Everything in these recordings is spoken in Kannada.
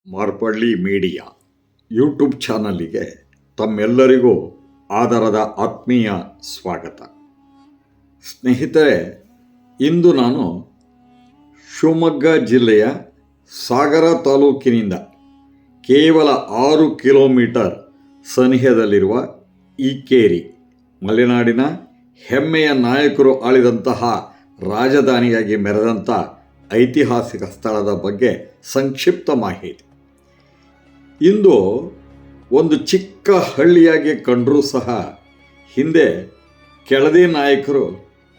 ಮಾರ್ಪಳ್ಳಿ ಮೀಡಿಯಾ ಯೂಟ್ಯೂಬ್ ಚಾನಲ್ಲಿಗೆ ತಮ್ಮೆಲ್ಲರಿಗೂ ಆದರದ ಆತ್ಮೀಯ ಸ್ವಾಗತ. ಸ್ನೇಹಿತರೆ, ಇಂದು ನಾನು ಶಿವಮೊಗ್ಗ ಜಿಲ್ಲೆಯ ಸಾಗರ ತಾಲೂಕಿನಿಂದ ಕೇವಲ 6 ಕಿಲೋಮೀಟರ್ ಸನಿಹದಲ್ಲಿರುವ ಇಕ್ಕೇರಿ, ಮಲೆನಾಡಿನ ಹೆಮ್ಮೆಯ ನಾಯಕರು ಆಳಿದಂತಹ ರಾಜಧಾನಿಯಾಗಿ ಮೆರೆದಂಥ ಐತಿಹಾಸಿಕ ಸ್ಥಳದ ಬಗ್ಗೆ ಸಂಕ್ಷಿಪ್ತ ಮಾಹಿತಿ. ಇಂದು ಒಂದು ಚಿಕ್ಕ ಹಳ್ಳಿಯಾಗಿ ಕಂಡರೂ ಸಹ ಹಿಂದೆ ಕೆಳದಿ ನಾಯಕರು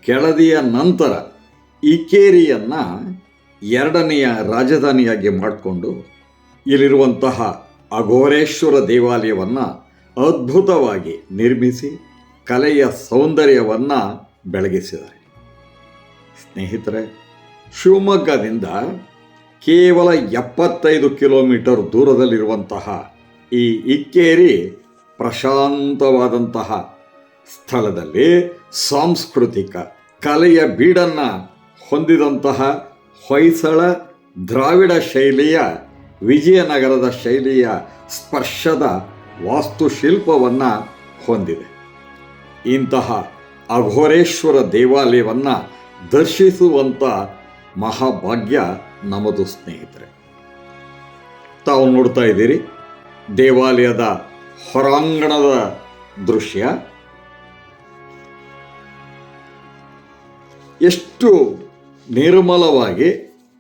ಕೆಳದಿಯ ನಂತರ ಇಕ್ಕೇರಿಯನ್ನು ಎರಡನೆಯ ರಾಜಧಾನಿಯಾಗಿ ಮಾಡಿಕೊಂಡು ಇಲ್ಲಿರುವಂತಹ ಅಘೋರೇಶ್ವರ ದೇವಾಲಯವನ್ನು ಅದ್ಭುತವಾಗಿ ನಿರ್ಮಿಸಿ ಕಲೆಯ ಸೌಂದರ್ಯವನ್ನು ಬೆಳಗಿಸಿದ್ದಾರೆ. ಸ್ನೇಹಿತರೆ, ಶಿವಮೊಗ್ಗದಿಂದ ಕೇವಲ 75 ಕಿಲೋಮೀಟರ್ ದೂರದಲ್ಲಿರುವಂತಹ ಈ ಇಕ್ಕೇರಿ ಪ್ರಶಾಂತವಾದಂತಹ ಸ್ಥಳದಲ್ಲಿ ಸಾಂಸ್ಕೃತಿಕ ಕಲೆಯ ಬೀಡನ್ನು ಹೊಂದಿದಂತಹ ಹೊಯ್ಸಳ ದ್ರಾವಿಡ ಶೈಲಿಯ ವಿಜಯನಗರದ ಶೈಲಿಯ ಸ್ಪರ್ಶದ ವಾಸ್ತುಶಿಲ್ಪವನ್ನು ಹೊಂದಿದೆ. ಇಂತಹ ಅಘೋರೇಶ್ವರ ದೇವಾಲಯವನ್ನು ದರ್ಶಿಸುವಂಥ ಮಹಾಭಾಗ್ಯ ನಮ್ಮದು. ಸ್ನೇಹಿತರೆ, ತಾವು ನೋಡ್ತಾ ಇದ್ದೀರಿ ದೇವಾಲಯದ ಹೊರಾಂಗಣದ ದೃಶ್ಯ. ಎಷ್ಟು ನಿರ್ಮಲವಾಗಿ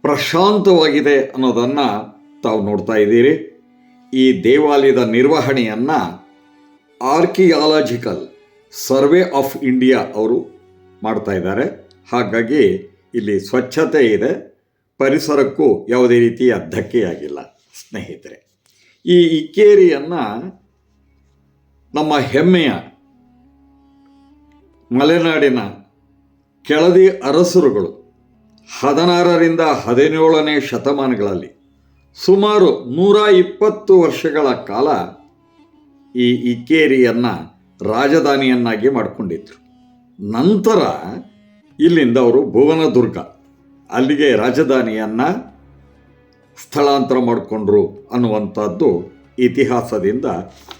ಪ್ರಶಾಂತವಾಗಿದೆ ಅನ್ನೋದನ್ನು ತಾವು ನೋಡ್ತಾ ಇದ್ದೀರಿ. ಈ ದೇವಾಲಯದ ನಿರ್ವಹಣೆಯನ್ನು ಆರ್ಕಿಯಾಲಜಿಕಲ್ ಸರ್ವೆ ಆಫ್ ಇಂಡಿಯಾ ಅವರು ಮಾಡ್ತಾ ಇದ್ದಾರೆ. ಹಾಗಾಗಿ ಇಲ್ಲಿ ಸ್ವಚ್ಛತೆ ಇದೆ, ಪರಿಸರಕ್ಕೂ ಯಾವುದೇ ರೀತಿಯ ಧಕ್ಕೆಯಾಗಿಲ್ಲ. ಸ್ನೇಹಿತರೆ, ಈ ಇಕ್ಕೇರಿಯನ್ನು ನಮ್ಮ ಹೆಮ್ಮೆಯ ಮಲೆನಾಡಿನ ಕೆಳದಿ ಅರಸರುಗಳು 16ರಿಂದ 17ನೇ ಶತಮಾನಗಳಲ್ಲಿ ಸುಮಾರು 120 ವರ್ಷಗಳ ಕಾಲ ಈ ಇಕ್ಕೇರಿಯನ್ನು ರಾಜಧಾನಿಯನ್ನಾಗಿ ಮಾಡಿಕೊಂಡಿದ್ರು. ನಂತರ ಇಲ್ಲಿಂದ ಅವರು ಭುವನದುರ್ಗ ಅಲ್ಲಿಗೆ ರಾಜಧಾನಿಯನ್ನು ಸ್ಥಳಾಂತರ ಮಾಡಿಕೊಂಡ್ರು ಅನ್ನುವಂಥದ್ದು ಇತಿಹಾಸದಿಂದ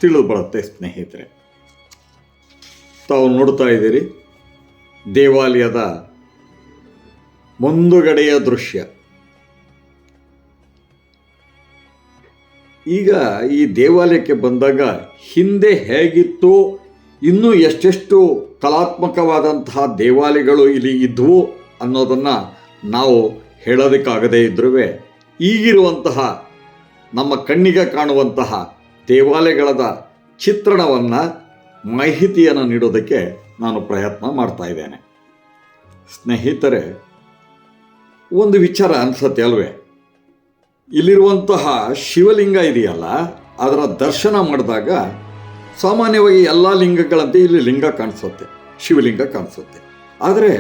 ತಿಳಿದುಬರುತ್ತೆ. ಸ್ನೇಹಿತರೆ, ತಾವು ನೋಡ್ತಾ ಇದ್ದೀರಿ ದೇವಾಲಯದ ಮುಂದುಗಡೆಯ ದೃಶ್ಯ. ಈಗ ಈ ದೇವಾಲಯಕ್ಕೆ ಬಂದಾಗ ಹಿಂದೆ ಹೇಗಿತ್ತು, ಇನ್ನೂ ಎಷ್ಟೆಷ್ಟು ಕಲಾತ್ಮಕವಾದಂತಹ ದೇವಾಲಯಗಳು ಇಲ್ಲಿ ಇದ್ವು ಅನ್ನೋದನ್ನು ನಾವು ಹೇಳೋದಕ್ಕಾಗದೇ ಇದ್ರೂ ಈಗಿರುವಂತಹ ನಮ್ಮ ಕಣ್ಣಿಗೆ ಕಾಣುವಂತಹ ದೇವಾಲಯಗಳದ ಚಿತ್ರಣವನ್ನು, ಮಾಹಿತಿಯನ್ನು ನೀಡೋದಕ್ಕೆ ನಾನು ಪ್ರಯತ್ನ ಮಾಡ್ತಾ ಇದ್ದೇನೆ. ಸ್ನೇಹಿತರೆ, ಒಂದು ವಿಚಾರ ಅನಿಸುತ್ತೆ ಅಲ್ವೇ, ಇಲ್ಲಿರುವಂತಹ ಶಿವಲಿಂಗ ಇದೆಯಲ್ಲ, ಅದರ ದರ್ಶನ ಮಾಡಿದಾಗ ಸಾಮಾನ್ಯವಾಗಿ ಎಲ್ಲ ಲಿಂಗಗಳಂತೆ ಇಲ್ಲಿ ಲಿಂಗ ಕಾಣಿಸುತ್ತೆ, ಶಿವಲಿಂಗ ಕಾಣಿಸುತ್ತೆ. ಆದರೆ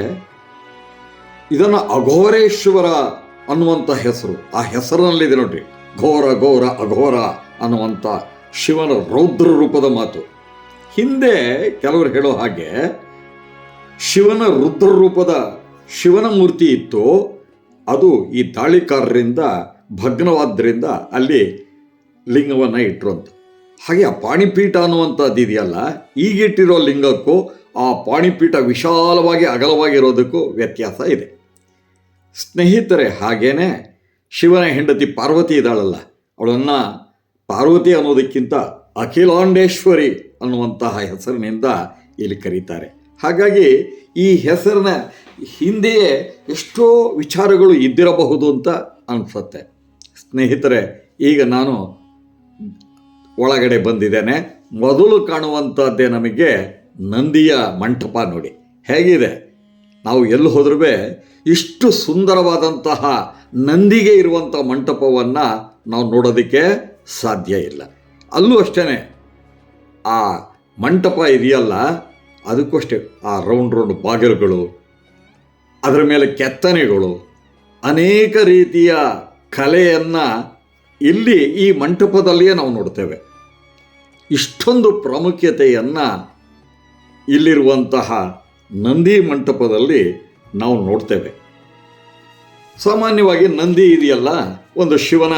ಇದನ್ನು ಅಘೋರೇಶ್ವರ ಅನ್ನುವಂಥ ಹೆಸರು, ಆ ಹೆಸರಿನಲ್ಲಿದೆ ನೋಡ್ರಿ, ಘೋರ ಘೋರ ಅಘೋರ ಅನ್ನುವಂಥ ಶಿವನ ರೌದ್ರ ರೂಪದ ಮಾತು. ಹಿಂದೆ ಕೆಲವರು ಹೇಳೋ ಹಾಗೆ ಶಿವನ ರುದ್ರ ರೂಪದ ಶಿವನ ಮೂರ್ತಿ ಇತ್ತು, ಅದು ಈ ದಾಳಿಕಾರರಿಂದ ಭಗ್ನವಾದ್ದರಿಂದ ಅಲ್ಲಿ ಲಿಂಗವನ್ನು ಇಟ್ಟರು ಅಂತ. ಹಾಗೆ ಆ ಪಾಣಿಪೀಠ ಅನ್ನುವಂಥದ್ದು ಇದೆಯಲ್ಲ, ಈಗಿಟ್ಟಿರೋ ಲಿಂಗಕ್ಕೂ ಆ ಪಾಣಿಪೀಠ ವಿಶಾಲವಾಗಿ ಅಗಲವಾಗಿರೋದಕ್ಕೂ ವ್ಯತ್ಯಾಸ ಇದೆ. ಸ್ನೇಹಿತರೆ, ಹಾಗೇನೆ ಶಿವನ ಹೆಂಡತಿ ಪಾರ್ವತಿ ಇದ್ದಾಳಲ್ಲ, ಅವಳನ್ನು ಪಾರ್ವತಿ ಅನ್ನೋದಕ್ಕಿಂತ ಅಖಿಲಾಂಡೇಶ್ವರಿ ಅನ್ನುವಂತಹ ಹೆಸರಿನಿಂದ ಇಲ್ಲಿ ಕರೀತಾರೆ. ಹಾಗಾಗಿ ಈ ಹೆಸರಿನ ಹಿಂದೆಯೇ ಎಷ್ಟೋ ವಿಚಾರಗಳು ಇದ್ದಿರಬಹುದು ಅಂತ ಅನಿಸುತ್ತೆ. ಸ್ನೇಹಿತರೆ, ಈಗ ನಾನು ಒಳಗಡೆ ಬಂದಿದ್ದೇನೆ. ಮೊದಲು ಕಾಣುವಂಥದ್ದೇ ನಮಗೆ ನಂದಿಯ ಮಂಟಪ. ನೋಡಿ ಹೇಗಿದೆ, ನಾವು ಎಲ್ಲಿ ಹೋದ್ರೂ ಇಷ್ಟು ಸುಂದರವಾದಂತಹ ನಂದಿಗೆ ಇರುವಂಥ ಮಂಟಪವನ್ನು ನಾವು ನೋಡೋದಕ್ಕೆ ಸಾಧ್ಯ ಇಲ್ಲ. ಅಲ್ಲೂ ಅಷ್ಟೇ, ಆ ಮಂಟಪ ಇದೆಯಲ್ಲ, ಅದಕ್ಕೂ ಅಷ್ಟೇ ಆ ರೌಂಡ್ ಬಾಗಿಲುಗಳು, ಅದರ ಮೇಲೆ ಕೆತ್ತನೆಗಳು, ಅನೇಕ ರೀತಿಯ ಕಲೆಯನ್ನು ಇಲ್ಲಿ ಈ ಮಂಟಪದಲ್ಲಿಯೇ ನಾವು ನೋಡ್ತೇವೆ. ಇಷ್ಟೊಂದು ಪ್ರಾಮುಖ್ಯತೆಯನ್ನು ಇಲ್ಲಿರುವಂತಹ ನಂದಿ ಮಂಟಪದಲ್ಲಿ ನಾವು ನೋಡ್ತೇವೆ. ಸಾಮಾನ್ಯವಾಗಿ ನಂದಿ ಇದೆಯಲ್ಲ, ಒಂದು ಶಿವನ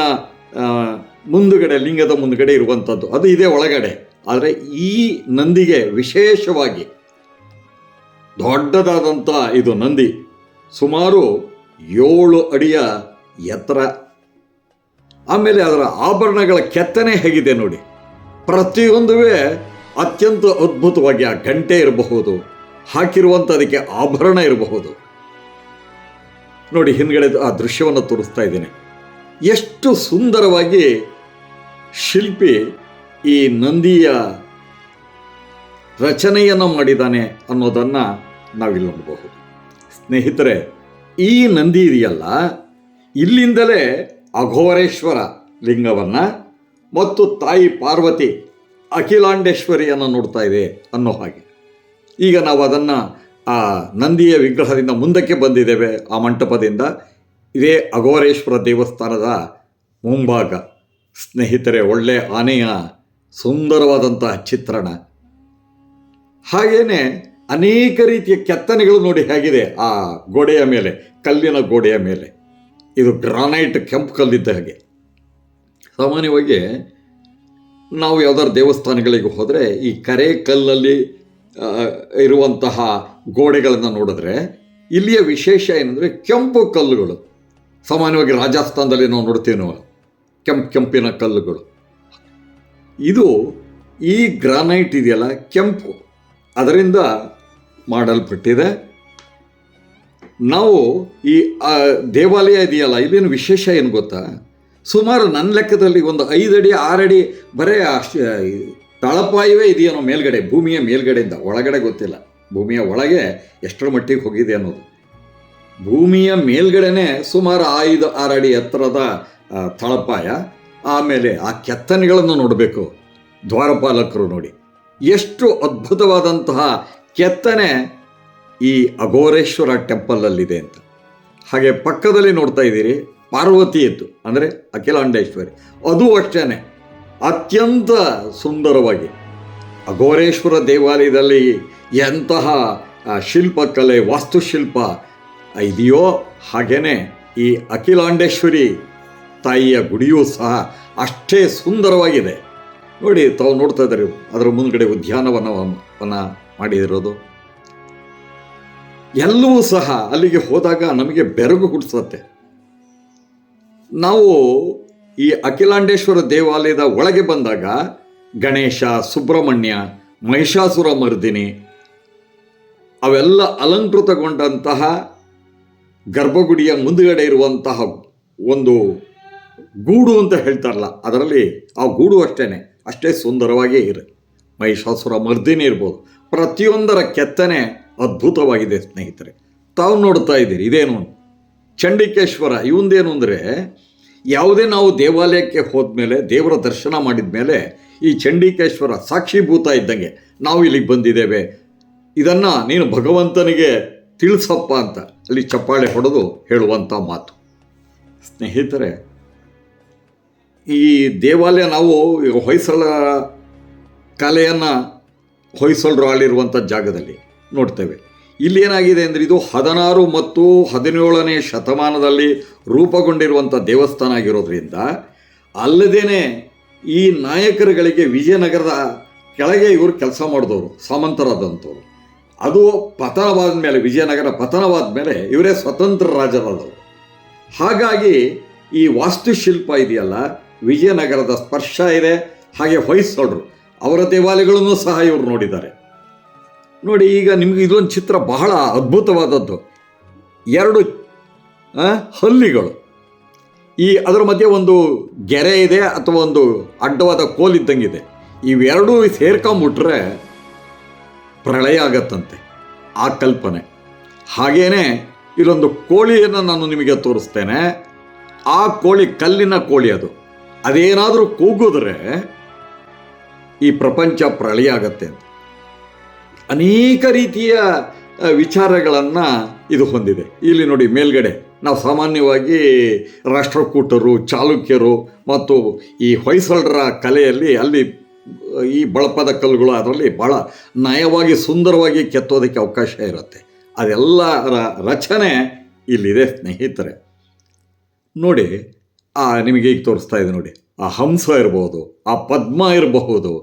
ಮುಂದುಗಡೆ ಲಿಂಗದ ಮುಂದುಗಡೆ ಇರುವಂಥದ್ದು ಅದು ಇದೆ ಒಳಗಡೆ. ಆದರೆ ಈ ನಂದಿಗೆ ವಿಶೇಷವಾಗಿ ದೊಡ್ಡದಾದಂಥ ಇದು ನಂದಿ, ಸುಮಾರು 7 ಅಡಿಯ ಎತ್ತರ. ಆಮೇಲೆ ಅದರ ಆಭರಣಗಳ ಕೆತ್ತನೆ ಹೇಗಿದೆ ನೋಡಿ, ಪ್ರತಿಯೊಂದುವೇ ಅತ್ಯಂತ ಅದ್ಭುತವಾಗಿ. ಆ ಗಂಟೆ ಇರಬಹುದು, ಹಾಕಿರುವಂಥ ಅದಕ್ಕೆ ಆಭರಣ ಇರಬಹುದು ನೋಡಿ. ಹಿಂದ್ಗಡೆ ಆ ದೃಶ್ಯವನ್ನು ತೋರಿಸ್ತಾ ಇದ್ದೇನೆ. ಎಷ್ಟು ಸುಂದರವಾಗಿ ಶಿಲ್ಪಿ ಈ ನಂದಿಯ ರಚನೆಯನ್ನು ಮಾಡಿದ್ದಾನೆ ಅನ್ನೋದನ್ನು ನಾವಿಲ್ಲಿ ನೋಡಬಹುದು. ಸ್ನೇಹಿತರೆ, ಈ ನಂದಿ ಇದೆಯಲ್ಲ, ಇಲ್ಲಿಂದಲೇ ಅಘೋರೇಶ್ವರ ಲಿಂಗವನ್ನು ಮತ್ತು ತಾಯಿ ಪಾರ್ವತಿ ಅಖಿಲಾಂಡೇಶ್ವರಿಯನ್ನು ನೋಡ್ತಾ ಇದೆ ಅನ್ನೋ ಹಾಗೆ. ಈಗ ನಾವು ಅದನ್ನು ಆ ನಂದಿಯ ವಿಗ್ರಹದಿಂದ ಮುಂದಕ್ಕೆ ಬಂದಿದ್ದೇವೆ. ಆ ಮಂಟಪದಿಂದ ಇದೇ ಅಘೋರೇಶ್ವರ ದೇವಸ್ಥಾನದ ಮುಂಭಾಗ. ಸ್ನೇಹಿತರೆ, ಒಳ್ಳೆ ಆನೆಯ ಸುಂದರವಾದಂತಹ ಚಿತ್ರಣ, ಹಾಗೇನೆ ಅನೇಕ ರೀತಿಯ ಕೆತ್ತನೆಗಳು ನೋಡಿ ಹೇಗಿದೆ ಆ ಗೋಡೆಯ ಮೇಲೆ, ಕಲ್ಲಿನ ಗೋಡೆಯ ಮೇಲೆ. ಇದು ಗ್ರಾನೈಟ್ ಕೆಂಪು ಕಲ್ಲಿದ್ದ ಹಾಗೆ. ಸಾಮಾನ್ಯವಾಗಿ ನಾವು ಯಾವ್ದಾದ್ರು ದೇವಸ್ಥಾನಗಳಿಗೆ ಹೋದರೆ ಈ ಕರೆ ಕಲ್ಲಲ್ಲಿ ಇರುವಂತಹ ಗೋಡೆಗಳನ್ನು ನೋಡಿದ್ರೆ, ಇಲ್ಲಿಯ ವಿಶೇಷ ಏನಂದರೆ ಕೆಂಪು ಕಲ್ಲುಗಳು. ಸಾಮಾನ್ಯವಾಗಿ ರಾಜಸ್ಥಾನದಲ್ಲಿ ನಾವು ನೋಡ್ತೀವಿ ನಾವು ಕೆಂಪಿನ ಕಲ್ಲುಗಳು. ಇದು ಈ ಗ್ರಾನೈಟ್ ಇದೆಯಲ್ಲ ಕೆಂಪು, ಅದರಿಂದ ಮಾಡಲ್ಪಟ್ಟಿದೆ. ನಾವು ಈ ದೇವಾಲಯ ಇದೆಯಲ್ಲ, ಇದೇನು ವಿಶೇಷ ಏನು ಗೊತ್ತಾ, ಸುಮಾರು ನನ್ನ ಲೆಕ್ಕದಲ್ಲಿ ಒಂದು 5 ಅಡಿ 6 ಅಡಿ ಬರೀ ತಳಪಾಯವೇ ಇದೆಯೇನೋ ಮೇಲ್ಗಡೆ, ಭೂಮಿಯ ಮೇಲ್ಗಡೆಯಿಂದ. ಒಳಗಡೆ ಗೊತ್ತಿಲ್ಲ, ಭೂಮಿಯ ಒಳಗೆ ಎಷ್ಟರ ಮಟ್ಟಿಗೆ ಹೋಗಿದೆ ಅನ್ನೋದು. ಭೂಮಿಯ ಮೇಲ್ಗಡೆನೆ ಸುಮಾರು 5-6 ಅಡಿ ಎತ್ತರದ ತಳಪಾಯ. ಆಮೇಲೆ ಆ ಕೆತ್ತನೆಗಳನ್ನು ನೋಡಬೇಕು. ದ್ವಾರಪಾಲಕರು ನೋಡಿ ಎಷ್ಟು ಅದ್ಭುತವಾದಂತಹ ಕೆತ್ತನೆ ಈ ಅಘೋರೇಶ್ವರ ಟೆಂಪಲಲ್ಲಿದೆ ಅಂತ. ಹಾಗೆ ಪಕ್ಕದಲ್ಲಿ ನೋಡ್ತಾ ಇದ್ದೀರಿ ಪಾರ್ವತಿಯದ್ದು, ಅಂದರೆ ಅಖಿಲಾಂಡೇಶ್ವರಿ, ಅದು ಅಷ್ಟೇ ಅತ್ಯಂತ ಸುಂದರವಾಗಿ. ಅಘೋರೇಶ್ವರ ದೇವಾಲಯದಲ್ಲಿ ಎಂತಹ ಶಿಲ್ಪಕಲೆ, ವಾಸ್ತುಶಿಲ್ಪ ಇದೆಯೋ ಹಾಗೇನೆ ಈ ಅಖಿಲಾಂಡೇಶ್ವರಿ ತಾಯಿಯ ಗುಡಿಯೂ ಸಹ ಅಷ್ಟೇ ಸುಂದರವಾಗಿದೆ ನೋಡಿ. ತಾವು ನೋಡ್ತಾ ಇದ್ದಾರೆ ಅದರ ಮುಂದ್ಗಡೆ ಉದ್ಯಾನವನವನ್ನು ಮಾಡಿರೋದು. ಎಲ್ಲವೂ ಸಹ ಅಲ್ಲಿಗೆ ಹೋದಾಗ ನಮಗೆ ಬೆರಗು ಹುಟ್ಟಿಸುತ್ತೆ. ನಾವು ಈ ಅಖಿಲಾಂಡೇಶ್ವರ ದೇವಾಲಯದ ಒಳಗೆ ಬಂದಾಗ ಗಣೇಶ, ಸುಬ್ರಹ್ಮಣ್ಯ, ಮಹಿಷಾಸುರ ಮರ್ದಿನಿ ಅವೆಲ್ಲ ಅಲಂಕೃತಗೊಂಡಂತಹ ಗರ್ಭಗುಡಿಯ ಮುಂದುಗಡೆ ಇರುವಂತಹ ಒಂದು ಗೂಡು ಅಂತ ಹೇಳ್ತಾರಲ್ಲ, ಅದರಲ್ಲಿ ಆ ಗೂಡು ಅಷ್ಟೇ ಸುಂದರವಾಗಿಯೇ ಇದೆ. ಮಹಿಷಾಸುರ ಮರ್ದಿನಿ ಇರ್ಬೋದು. ಪ್ರತಿಯೊಂದರ ಕೆತ್ತನೆ ಅದ್ಭುತವಾಗಿದೆ ಸ್ನೇಹಿತರೆ. ತಾವು ನೋಡ್ತಾ ಇದ್ದೀರಿ ಇದೇನು ಚಂಡಿಕೇಶ್ವರ. ಇವಂದೇನು ಅಂದರೆ, ಯಾವುದೇ ನಾವು ದೇವಾಲಯಕ್ಕೆ ಹೋದ್ಮೇಲೆ, ದೇವರ ದರ್ಶನ ಮಾಡಿದ ಮೇಲೆ ಈ ಚಂಡಿಕೇಶ್ವರ ಸಾಕ್ಷೀಭೂತ ಇದ್ದಂಗೆ ನಾವು ಇಲ್ಲಿಗೆ ಬಂದಿದ್ದೇವೆ, ಇದನ್ನು ನೀನು ಭಗವಂತನಿಗೆ ತಿಳಿಸಪ್ಪ ಅಂತ ಅಲ್ಲಿ ಚಪ್ಪಾಳೆ ಹೊಡೆದು ಹೇಳುವಂಥ ಮಾತು. ಸ್ನೇಹಿತರೆ, ಈ ದೇವಾಲಯ ನಾವು ಈಗ ಹೊಯ್ಸಳರ ಕಲೆಯನ್ನು ಹೊಯ್ಸಳರು ಆಳಿರುವಂಥ ಜಾಗದಲ್ಲಿ ನೋಡ್ತೇವೆ. ಇಲ್ಲಿ ಏನಾಗಿದೆ ಅಂದರೆ, ಇದು 16 ಮತ್ತು 17ನೇ ಶತಮಾನದಲ್ಲಿ ರೂಪುಗೊಂಡಿರುವಂಥ ದೇವಸ್ಥಾನ ಆಗಿರೋದ್ರಿಂದ, ಅಲ್ಲದೇ ಈ ನಾಯಕರುಗಳಿಗೆ ವಿಜಯನಗರದ ಕೆಳಗೆ ಇವರು ಕೆಲಸ ಮಾಡಿದವರು, ಸಾಮಂತರಾದಂಥವ್ರು. ಅದು ಪತನವಾದ ಮೇಲೆ, ವಿಜಯನಗರ ಪತನವಾದ ಮೇಲೆ ಇವರೇ ಸ್ವತಂತ್ರ ರಾಜರಾದವರು. ಹಾಗಾಗಿ ಈ ವಾಸ್ತುಶಿಲ್ಪ ಇದೆಯಲ್ಲ, ವಿಜಯನಗರದ ಸ್ಪರ್ಶ ಇದೆ. ಹಾಗೆ ಹೊಯ್ಸಳರು ಅವರ ದೇವಾಲಯಗಳನ್ನು ಸಹ ಇವರು ನೋಡಿದ್ದಾರೆ ನೋಡಿ. ಈಗ ನಿಮಗೆ ಇದೊಂದು ಚಿತ್ರ ಬಹಳ ಅದ್ಭುತವಾದದ್ದು. 2 ಹಲ್ಲಿಗಳು, ಅದರ ಮಧ್ಯೆ ಒಂದು ಗೆರೆ ಇದೆ ಅಥವಾ ಒಂದು ಅಡ್ಡವಾದ ಕೋಲಿದ್ದಂಗಿದೆ. ಇವೆರಡೂ ಸೇರ್ಕೊಂಬಿಟ್ರೆ ಪ್ರಳಯ ಆಗತ್ತಂತೆ, ಆ ಕಲ್ಪನೆ. ಹಾಗೇನೆ ಇಲ್ಲೊಂದು ಕೋಳಿಯನ್ನು ನಾನು ನಿಮಗೆ ತೋರಿಸ್ತೇನೆ. ಆ ಕೋಳಿ ಕಲ್ಲಿನ ಕೋಳಿ, ಅದೇನಾದರೂ ಕೂಗಿದ್ರೆ ಈ ಪ್ರಪಂಚ ಪ್ರಳಯ ಆಗತ್ತೆ ಅಂತ. ಅನೇಕ ರೀತಿಯ ವಿಚಾರಗಳನ್ನು ಇದು ಹೊಂದಿದೆ. ಇಲ್ಲಿ ನೋಡಿ ಮೇಲ್ಗಡೆ ನಾವು ಸಾಮಾನ್ಯವಾಗಿ ರಾಷ್ಟ್ರಕೂಟರು, ಚಾಲುಕ್ಯರು ಮತ್ತು ಈ ಹೊಯ್ಸಳರ ಕಲೆಯಲ್ಲಿ ಅಲ್ಲಿ ಈ ಬಳಪದ ಕಲ್ಲುಗಳು ಅದರಲ್ಲಿ ಭಾಳ ನಯವಾಗಿ ಸುಂದರವಾಗಿ ಕೆತ್ತೋದಕ್ಕೆ ಅವಕಾಶ ಇರುತ್ತೆ. ಅದೆಲ್ಲರ ರಚನೆ ಇಲ್ಲಿದೆ ಸ್ನೇಹಿತರೆ. ನೋಡಿ, ನಿಮಗೆ ಈಗ ತೋರಿಸ್ತಾ ಇದೆ ನೋಡಿ, ಆ ಹಂಸ ಇರಬಹುದು, ಆ ಪದ್ಮ ಇರಬಹುದು,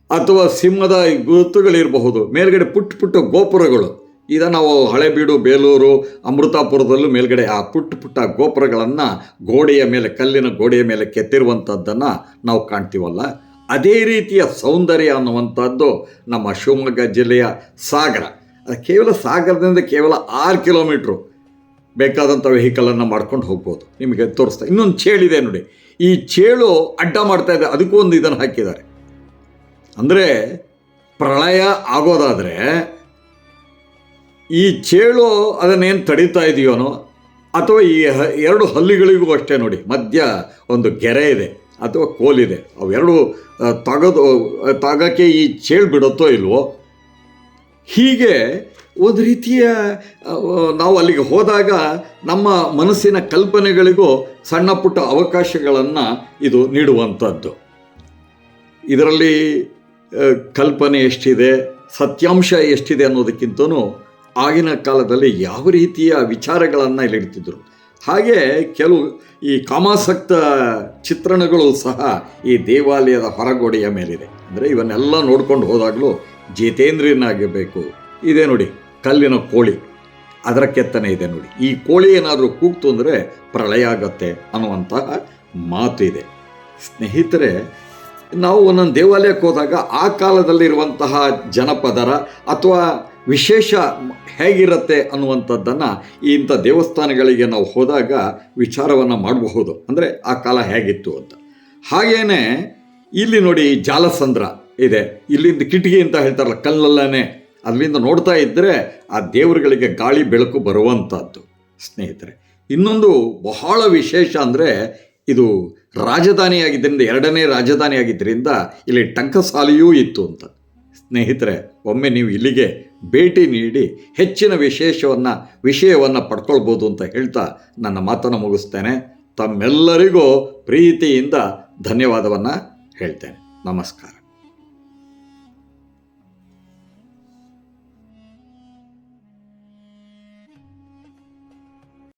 ಅಥವಾ ಸಿಂಹದ ಗುರುತುಗಳಿರಬಹುದು, ಮೇಲ್ಗಡೆ ಪುಟ್ಟ ಪುಟ್ಟ ಗೋಪುರಗಳು. ಈಗ ನಾವು ಹಳೆಬೀಡು, ಬೇಲೂರು, ಅಮೃತಾಪುರದಲ್ಲೂ ಮೇಲ್ಗಡೆ ಆ ಪುಟ್ಟ ಪುಟ್ಟ ಗೋಪುರಗಳನ್ನು ಗೋಡೆಯ ಮೇಲೆ, ಕಲ್ಲಿನ ಗೋಡೆಯ ಮೇಲೆ ಕೆತ್ತಿರುವಂಥದ್ದನ್ನು ನಾವು ಕಾಣ್ತೀವಲ್ಲ, ಅದೇ ರೀತಿಯ ಸೌಂದರ್ಯ ಅನ್ನುವಂಥದ್ದು ನಮ್ಮ ಶಿವಮೊಗ್ಗ ಜಿಲ್ಲೆಯ ಸಾಗರ. ಅದು ಕೇವಲ ಸಾಗರದಿಂದ ಕೇವಲ 6 ಕಿಲೋಮೀಟ್ರು ಬೇಕಾದಂಥ ವೆಹಿಕಲನ್ನು ಮಾಡ್ಕೊಂಡು ಹೋಗ್ಬೋದು. ನಿಮಗೆ ತೋರಿಸ್ತಾ ಇನ್ನೊಂದು ಚೇಳಿದೆ ನೋಡಿ. ಈ ಚೇಳು ಅಡ್ಡ ಮಾಡ್ತಾ ಇದೆ, ಅದಕ್ಕೂ ಒಂದು ಇದನ್ನು ಹಾಕಿದ್ದಾರೆ. ಅಂದರೆ ಪ್ರಳಯ ಆಗೋದಾದರೆ ಈ ಚೇಳು ಅದನ್ನೇನು ತಡೀತಾ ಇದೆಯೋನೋ, ಅಥವಾ ಈ 2 ಹಲ್ಲಿಗಳಿಗೂ ಅಷ್ಟೇ ನೋಡಿ, ಮಧ್ಯ ಒಂದು ಗೆರೆ ಇದೆ ಅಥವಾ ಕೋಲಿದೆ, ಅವೆರಡು ತಾಗಕ್ಕೆ ಈ ಚೇಳು ಬಿಡುತ್ತೋ ಇಲ್ವೋ. ಹೀಗೆ ಒಂದು ರೀತಿಯ ನಾವು ಅಲ್ಲಿಗೆ ಹೋದಾಗ ನಮ್ಮ ಮನಸ್ಸಿನ ಕಲ್ಪನೆಗಳಿಗೂ ಸಣ್ಣ ಪುಟ್ಟ ಅವಕಾಶಗಳನ್ನು ಇದು ನೀಡುವಂಥದ್ದು. ಇದರಲ್ಲಿ ಕಲ್ಪನೆ ಎಷ್ಟಿದೆ, ಸತ್ಯಾಂಶ ಎಷ್ಟಿದೆ ಅನ್ನೋದಕ್ಕಿಂತನೂ ಆಗಿನ ಕಾಲದಲ್ಲಿ ಯಾವ ರೀತಿಯ ವಿಚಾರಗಳನ್ನು ಇಲ್ಲಿ ಇಡ್ತಿದ್ರು. ಹಾಗೆ ಕೆಲವು ಈ ಕಾಮಾಸಕ್ತ ಚಿತ್ರಣಗಳು ಸಹ ಈ ದೇವಾಲಯದ ಹೊರಗೋಡೆಯ ಮೇಲಿದೆ. ಅಂದರೆ ಇವನ್ನೆಲ್ಲ ನೋಡ್ಕೊಂಡು ಹೋದಾಗಲೂ ಜಿತೇಂದ್ರಿಯನಾಗಿರಬೇಕು. ಇದೇ ನೋಡಿ ಕಲ್ಲಿನ ಕೋಳಿ, ಅದರ ಕೆತ್ತನೆ ಇದೆ ನೋಡಿ. ಈ ಕೋಳಿ ಏನಾದರೂ ಕೂಗ್ತು ಅಂದರೆ ಪ್ರಳಯ ಆಗತ್ತೆ ಅನ್ನುವಂತಹ ಮಾತು ಇದೆ. ಸ್ನೇಹಿತರೆ, ನಾವು ಒಂದೊಂದು ದೇವಾಲಯಕ್ಕೆ ಹೋದಾಗ ಆ ಕಾಲದಲ್ಲಿರುವಂತಹ ಜನಪದರ ಅಥವಾ ವಿಶೇಷ ಹೇಗಿರುತ್ತೆ ಅನ್ನುವಂಥದ್ದನ್ನು ಇಂಥ ದೇವಸ್ಥಾನಗಳಿಗೆ ನಾವು ಹೋದಾಗ ವಿಚಾರವನ್ನು ಮಾಡಬಹುದು. ಅಂದರೆ ಆ ಕಾಲ ಹೇಗಿತ್ತು ಅಂತ. ಹಾಗೇನೆ ಇಲ್ಲಿ ನೋಡಿ ಜಾಲಸಂದ್ರ ಇದೆ. ಇಲ್ಲಿಂದ ಕಿಟಕಿ ಅಂತ ಹೇಳ್ತಾರಲ್ಲ, ಕಲ್ಲಲ್ಲೇ ಅಲ್ಲಿಂದ ನೋಡ್ತಾ ಇದ್ದರೆ ಆ ದೇವರುಗಳಿಗೆ ಗಾಳಿ ಬೆಳಕು ಬರುವಂಥದ್ದು. ಸ್ನೇಹಿತರೆ, ಇನ್ನೊಂದು ಬಹಳ ವಿಶೇಷ ಅಂದರೆ ಇದು ರಾಜಧಾನಿಯಾಗಿದ್ದರಿಂದ, 2ನೇ ರಾಜಧಾನಿಯಾಗಿದ್ದರಿಂದ ಇಲ್ಲಿ ಟಂಕಸಾಲೆಯೂ ಇತ್ತು ಅಂತ. ಸ್ನೇಹಿತರೆ, ಒಮ್ಮೆ ನೀವು ಇಲ್ಲಿಗೆ ಭೇಟಿ ನೀಡಿ ಹೆಚ್ಚಿನ ವಿಷಯವನ್ನು ಪಡ್ಕೊಳ್ಬೋದು ಅಂತ ಹೇಳ್ತಾ ನನ್ನ ಮಾತನ್ನು ಮುಗಿಸ್ತೇನೆ. ತಮ್ಮೆಲ್ಲರಿಗೂ ಪ್ರೀತಿಯಿಂದ ಧನ್ಯವಾದವನ್ನು ಹೇಳ್ತೇನೆ. ನಮಸ್ಕಾರ.